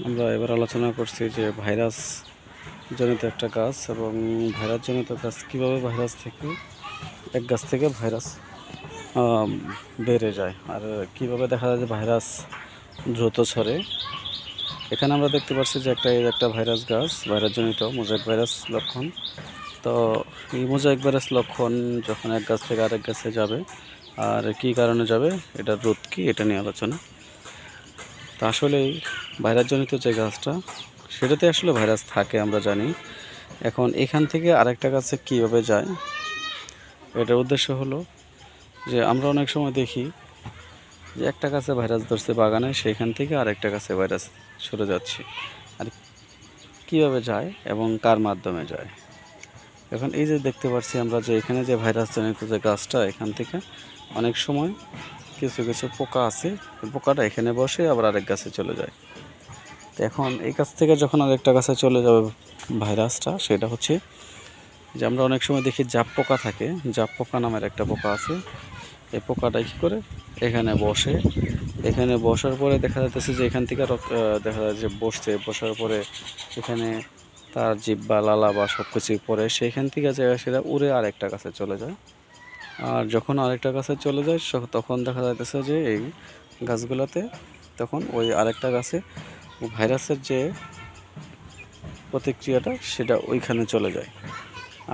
আমরা এবার আলোচনা করছি যে ভাইরাস জনিত একটা গাছ এবং ভাইরাস জনিত গাছ কীভাবে ভাইরাস থেকে এক গাছ থেকে ভাইরাস বেড়ে যায় আর কিভাবে দেখা যায় যে ভাইরাস দ্রুত ছড়ে। এখানে আমরা দেখতে পাচ্ছি যে একটা ভাইরাস গাছ, ভাইরাস জনিত মোজাইক ভাইরাস লক্ষণ। তো এই মোজাইক ভাইরাস লক্ষণ যখন এক গাছ থেকে আরেক গাছে যাবে আর কী কারণে যাবে, এটার রোধ কী, এটা নিয়ে আলোচনা। তা আসলেই ভাইরাস জনিত যে গাছটা, সেটাতে আসলে ভাইরাস থাকে আমরা জানি। এখন এখান থেকে আরেকটা গাছে কীভাবে যায়, এটার উদ্দেশ্য হলো যে আমরা অনেক সময় দেখি যে একটা গাছে ভাইরাস ধরছে বাগানে, সেইখান থেকে আরেকটা গাছে ভাইরাস সরে যাচ্ছে। আর কীভাবে যায় এবং কার মাধ্যমে যায়। এখন এই যে দেখতে পাচ্ছি আমরা যে এখানে যে ভাইরাস জনিত যে গাছটা, এখান থেকে অনেক সময় কিছু কিছু পোকা আছে, পোকাটা এখানে বসে আবার আরেক গাছে চলে যায়। তো এখন এই গাছ থেকে যখন আরেকটা গাছে চলে যাবে ভাইরাসটা, সেটা হচ্ছে যে আমরা অনেক সময় দেখি জাপ পোকা থাকে, জাপ পোকা নামের একটা পোকা আছে। এই পোকাটা কী করে এখানে বসে, এখানে বসার পরে দেখা যাচ্ছে যে এখান থেকে দেখা যায় যে বসার পরে এখানে তার জিব্বা লালা বা সব কিছুই পরে, সেইখান থেকে সেটা উড়ে আরেকটা গাছে চলে যায়। আর যখন আরেকটা গাছে চলে যায় তখন দেখা যাচ্ছে যে এই গাছগুলোতে তখন ওই আরেকটা গাছে ভাইরাসের যে প্রতিক্রিয়াটা সেটা ওইখানে চলে যায়।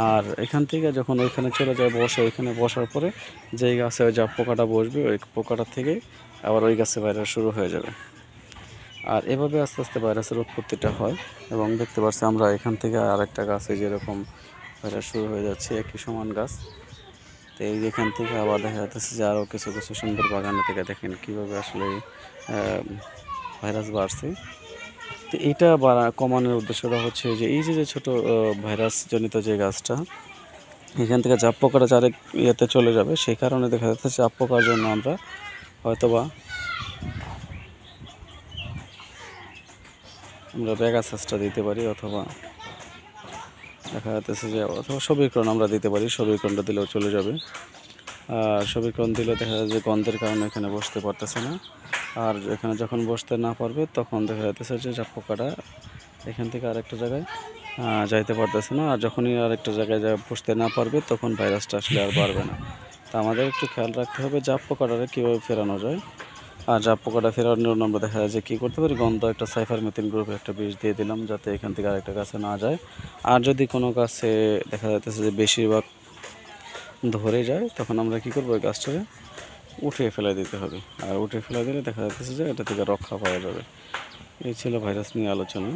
আর এখান থেকে যখন ওইখানে চলে যায় বসে, ওইখানে বসার পরে যেই গাছে ওই যা পোকাটা বসবে, ওই পোকাটার থেকে আবার ওই গাছে ভাইরাস শুরু হয়ে যাবে। আর এভাবে আস্তে আস্তে ভাইরাসের উৎপত্তিটা হয়। এবং দেখতে পাচ্ছি আমরা এখান থেকে আরেকটা গাছে যেরকম ভাইরাস শুরু হয়ে যাচ্ছে, একই সমান গাছ। তো এই এখান থেকে আবার দেখা যাচ্ছে যে আরও কিছু কিছু সুন্দর বাগানে থেকে দেখেন কীভাবে আসলে ভাইরাস বাড়ছে। তো এইটা কমানোর উদ্দেশ্যটা হচ্ছে যে এই যে ছোটো ভাইরাস জনিত যে গাছটা, এখান থেকে জাপ পোকাটা আরেক ইয়েতে চলে যাবে, সেই কারণে দেখা যাচ্ছে জাপ পোকার জন্য আমরা হয়তোবা ব্যাগাসাসটা দিতে পারি, অথবা দেখা যাচ্ছে যে অথবা সবিক্রণ আমরা দিতে পারি। সবিক্রণটা দিলেও চলে যাবে। আর সবিক্রণ দিলে দেখা যায় যে গন্ধের কারণে এখানে বসতে পারতেছে না। আর এখানে যখন বসতে না পারবে তখন দেখা যাচ্ছে যে জাপ পোকাটা এখান থেকে আরেকটা জায়গায় যাইতে পারতেছে না। আর যখনই আরেকটা জায়গায় বসতে না পারবে তখন ভাইরাসটা আসলে আর বাড়বে না। তা আমাদের একটু খেয়াল রাখতে হবে জাপ পোকাটাকে কীভাবে ফেরানো যায়। আর জাপ পোকাটা ফেরানোর জন্য আমরা দেখা যায় যে কী করতে পারি, গন্ধ একটা সাইফারমেথ্রিন গ্রুপে একটা বিষ দিয়ে দিলাম যাতে এখান থেকে আরেকটা গাছে না যায়। আর যদি কোনো গাছে দেখা যাচ্ছে যে বেশিরভাগ ধরে যায়, তখন আমরা কী করবো, ওই গাছটাকে উঠিয়ে ফেলে দিতে হবে। আর উঠিয়ে ফেলে দিলে দেখা যাচ্ছে যে এটা থেকে রক্ষা পাওয়া যাবে। এই ছিল ভাইরাস নিয়ে আলোচনা।